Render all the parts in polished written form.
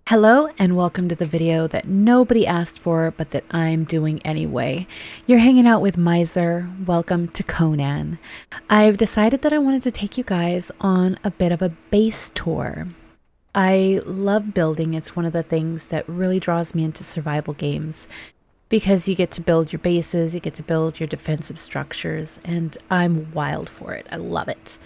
Hello and welcome to the video that nobody asked for but that I'm doing anyway. You're hanging out with Mizer. Welcome to Conan. I've decided that I wanted to take you guys on a bit of a base tour. I love building. It's one of the things that really draws me into survival games because you get to build your bases, you get to build your defensive structures, and I'm wild for it. I love it.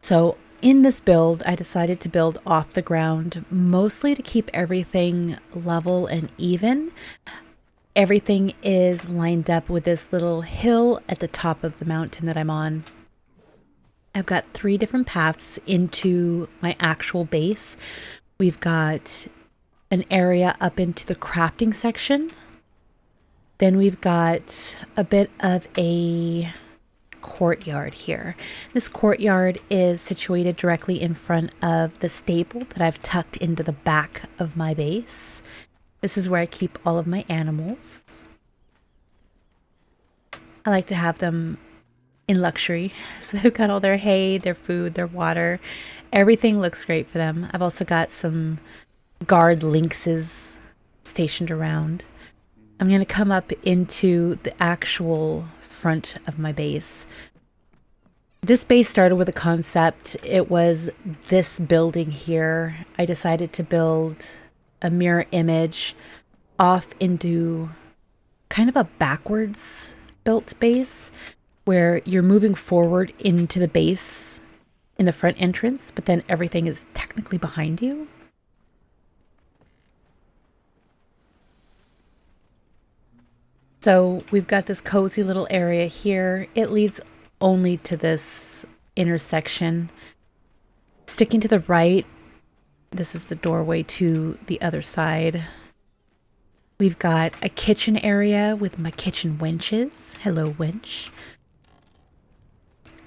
So in this build, I decided to build off the ground, mostly to keep everything level and even. Everything is lined up with this little hill at the top of the mountain that I'm on. I've got 3 different paths into my actual base. We've got an area up into the crafting section. Then we've got a bit of a courtyard here. This courtyard is situated directly in front of the stable that I've tucked into the back of my base. This is where I keep all of my animals. I like to have them in luxury. So they've got all their hay, their food, their water. Everything looks great for them. I've also got some guard lynxes stationed around. I'm going to come up into the actual front of my base. This base started with a concept. It was this building here. I decided to build a mirror image off into kind of a backwards built base where you're moving forward into the base in the front entrance, but then everything is technically behind you. So we've got this cozy little area here. It leads only to this intersection. Sticking to the right, this is the doorway to the other side. We've got a kitchen area with my kitchen wenches. Hello, wench.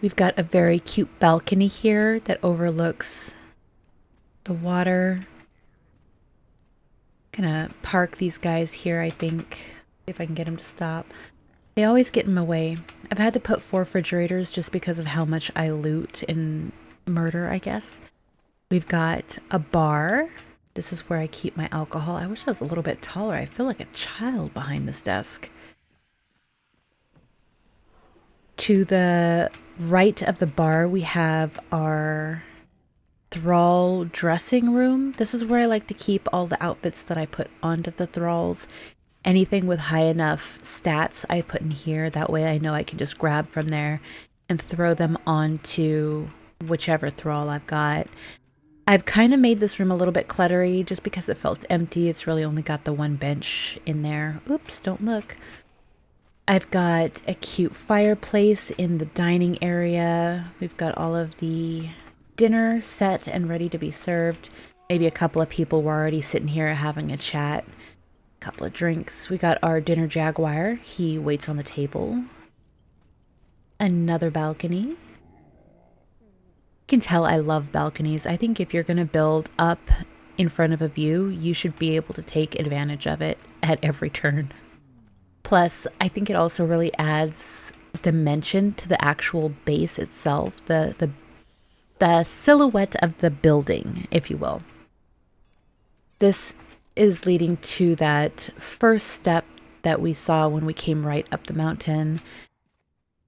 We've got a very cute balcony here that overlooks the water. Gonna park these guys here, I think. If I can get them to stop. They always get in my way. I've had to put 4 refrigerators just because of how much I loot and murder, I guess. We've got a bar. This is where I keep my alcohol. I wish I was a little bit taller. I feel like a child behind this desk. To the right of the bar, we have our thrall dressing room. This is where I like to keep all the outfits that I put onto the thralls. Anything with high enough stats I put in here. That way I know I can just grab from there and throw them onto whichever thrall I've got. I've kind of made this room a little bit cluttery just because it felt empty. It's really only got the 1 bench in there. Oops, don't look. I've got a cute fireplace in the dining area. We've got all of the dinner set and ready to be served. Maybe a couple of people were already sitting here having a chat. Couple of drinks. We got our dinner jaguar. He waits on the table. Another balcony. You can tell I love balconies. I think if you're going to build up in front of a view, you should be able to take advantage of it at every turn. Plus, I think it also really adds dimension to the actual base itself, the silhouette of the building, if you will. This is leading to that first step that we saw when we came right up the mountain.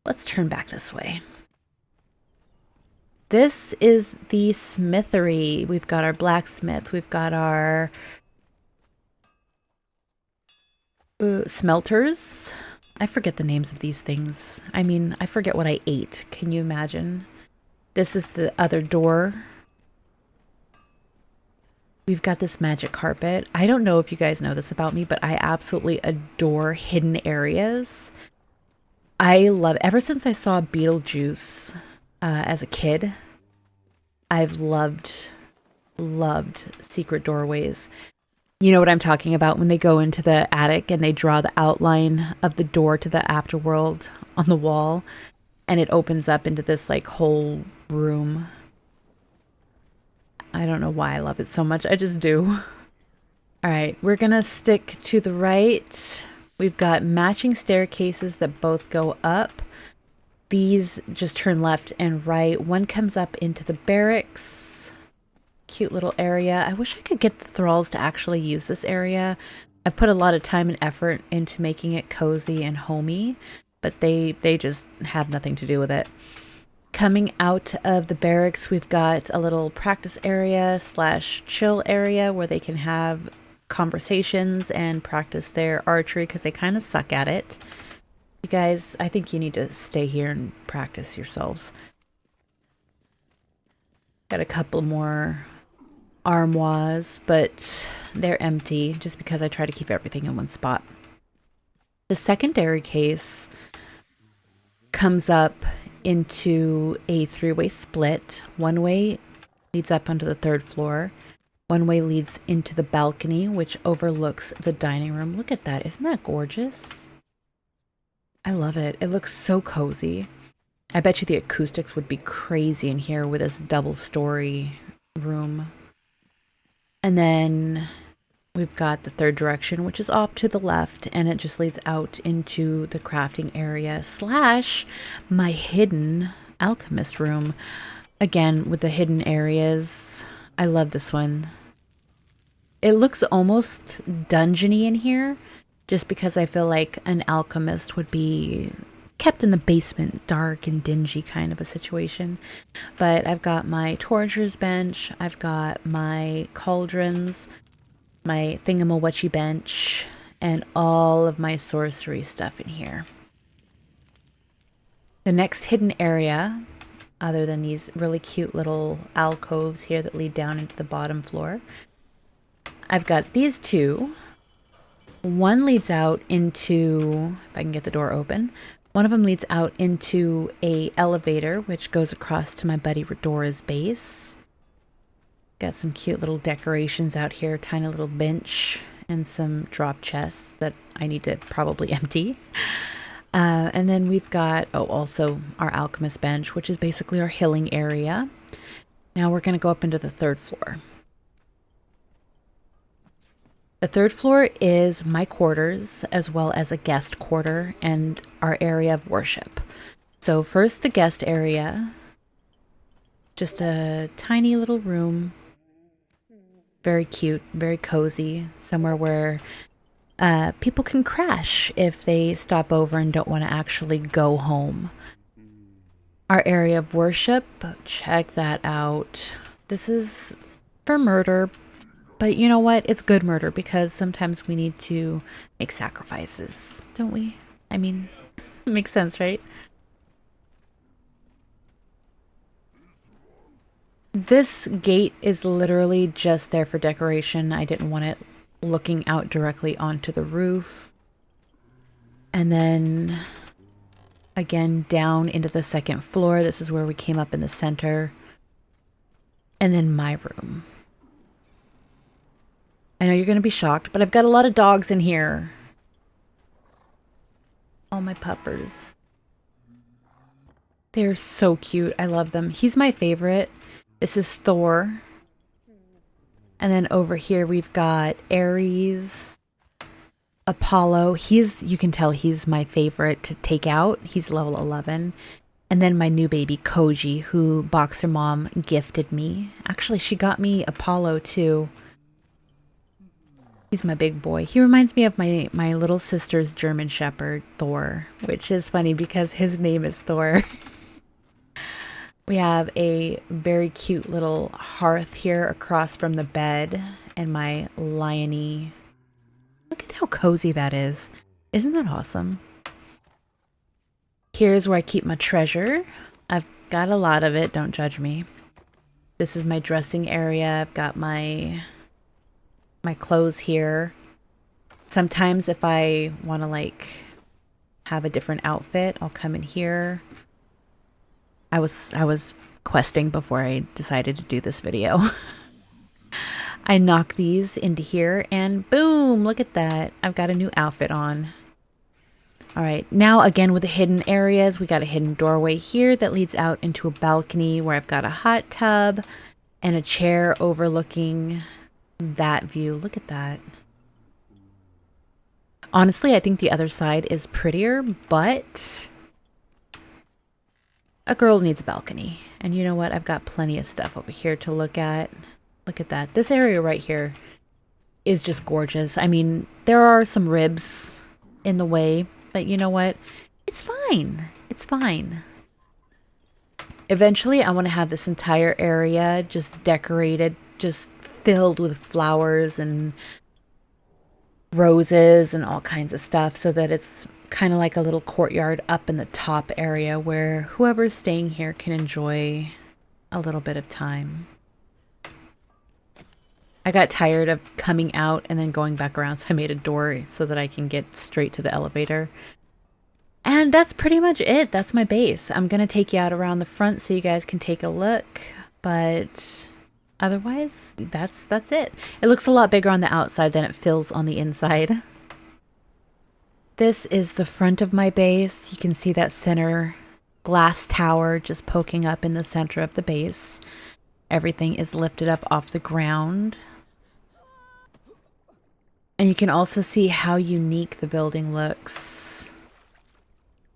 Let's turn back this way. This is the smithery. We've got our blacksmith. We've got our smelters. I forget the names of these things. I mean, I forget what I ate. Can you imagine? This is the other door. We've got this magic carpet. I don't know if you guys know this about me, but I absolutely adore hidden areas. I love, ever since I saw Beetlejuice as a kid, I've loved secret doorways. You know what I'm talking about when they go into the attic and they draw the outline of the door to the afterworld on the wall and it opens up into this like whole room. I don't know why I love it so much. I just do. All right, we're going to stick to the right. We've got matching staircases that both go up. These just turn left and right. One comes up into the barracks. cute little area. I wish I could get the thralls to actually use this area. I've put a lot of time and effort into making it cozy and homey, but they just have nothing to do with it. Coming out of the barracks, we've got a little practice area slash chill area where they can have conversations and practice their archery because they kind of suck at it. You guys, I think you need to stay here and practice yourselves. Got a couple more armoires, but they're empty just because I try to keep everything in one spot. The secondary case comes up into a three-way split. One way leads up onto the third floor. One way leads into the balcony, which overlooks the dining room. Look at that. Isn't that gorgeous? I love it. It looks so cozy. I bet you the acoustics would be crazy in here with this double-story room. And then we've got the third direction, which is off to the left, and it just leads out into the crafting area slash my hidden alchemist room. Again, with the hidden areas. I love this one. It looks almost dungeony in here, just because I feel like an alchemist would be kept in the basement, dark and dingy kind of a situation. But I've got my torturer's bench, I've got my cauldrons, my thingamawatchy bench, and all of my sorcery stuff in here. The next hidden area, other than these really cute little alcoves here that lead down into the bottom floor, I've got these two. One leads out into, if I can get the door open, one of them leads out into a elevator, which goes across to my buddy Redora's base. Got some cute little decorations out here, tiny little bench, and some drop chests that I need to probably empty. And then we've got, also our alchemist bench, which is basically our healing area. Now we're going to go up into the third floor. The third floor is my quarters, as well as a guest quarter and our area of worship. So first the guest area, just a tiny little room, very cute, very cozy, somewhere where people can crash if they stop over and don't want to actually go home. Our area of worship, check that out. This is for murder. But you know what? It's good murder because sometimes we need to make sacrifices, don't we? I mean, it makes sense, right? This gate is literally just there for decoration. I didn't want it looking out directly onto the roof. And then again, down into the second floor. This is where we came up in the center. And then my room. I know you're going to be shocked, but I've got a lot of dogs in here. All my puppers. They're so cute. I love them. He's my favorite. This is Thor. And then over here we've got Ares, Apollo. You can tell he's my favorite to take out. He's level 11. And then my new baby, Koji, who Boxer Mom gifted me. Actually, she got me Apollo too. He's my big boy. He reminds me of my little sister's German Shepherd, Thor, which is funny because his name is Thor. We have a very cute little hearth here across from the bed and my liony. Look at how cozy that is. Isn't that awesome? Here's where I keep my treasure. I've got a lot of it. Don't judge me. This is my dressing area. I've got my clothes here. Sometimes if I want to like have a different outfit, I'll come in here. I was questing before I decided to do this video. I knock these into here and boom, look at that. I've got a new outfit on. All right, now again with the hidden areas, we got a hidden doorway here that leads out into a balcony where I've got a hot tub and a chair overlooking that view. Look at that. Honestly, I think the other side is prettier, but a girl needs a balcony. And you know what? I've got plenty of stuff over here to look at. Look at that. This area right here is just gorgeous. I mean, there are some ribs in the way, but you know what? It's fine. It's fine. Eventually, I want to have this entire area just decorated, just filled with flowers and roses and all kinds of stuff, so that it's kind of like a little courtyard up in the top area where whoever's staying here can enjoy a little bit of time. I got tired of coming out and then going back around, so I made a door so that I can get straight to the elevator. And that's pretty much it. That's my base. I'm going to take you out around the front so you guys can take a look. But otherwise, that's it. It looks a lot bigger on the outside than it feels on the inside. This is the front of my base. You can see that center glass tower just poking up in the center of the base. Everything is lifted up off the ground. And you can also see how unique the building looks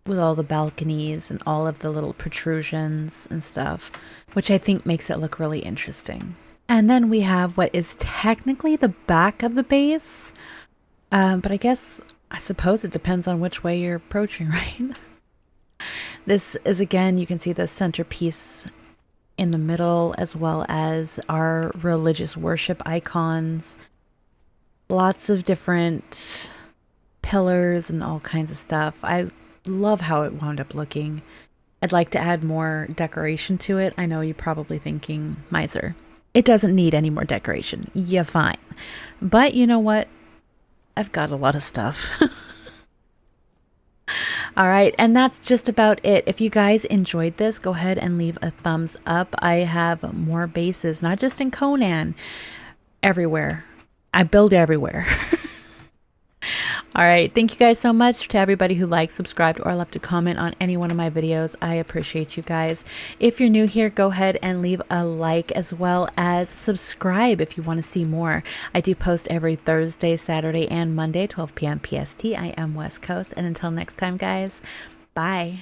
with all the balconies and all of the little protrusions and stuff, which I think makes it look really interesting. And then we have what is technically the back of the base, but I suppose it depends on which way you're approaching, right? This is, again, you can see the centerpiece in the middle, as well as our religious worship icons. Lots of different pillars and all kinds of stuff. I love how it wound up looking. I'd like to add more decoration to it. I know you're probably thinking, Mizer, it doesn't need any more decoration. Yeah, fine. But you know what? I've got a lot of stuff. All right, and that's just about it. If you guys enjoyed this, go ahead and leave a thumbs up. I have more bases, not just in Conan, everywhere. I build everywhere. All right, thank you guys so much to everybody who liked, subscribed, or left a comment on any one of my videos. I appreciate you guys. If you're new here, go ahead and leave a like, as well as subscribe if you want to see more. I do post every Thursday, Saturday, and Monday, 12 p.m. PST. I am West Coast, and until next time, guys, bye.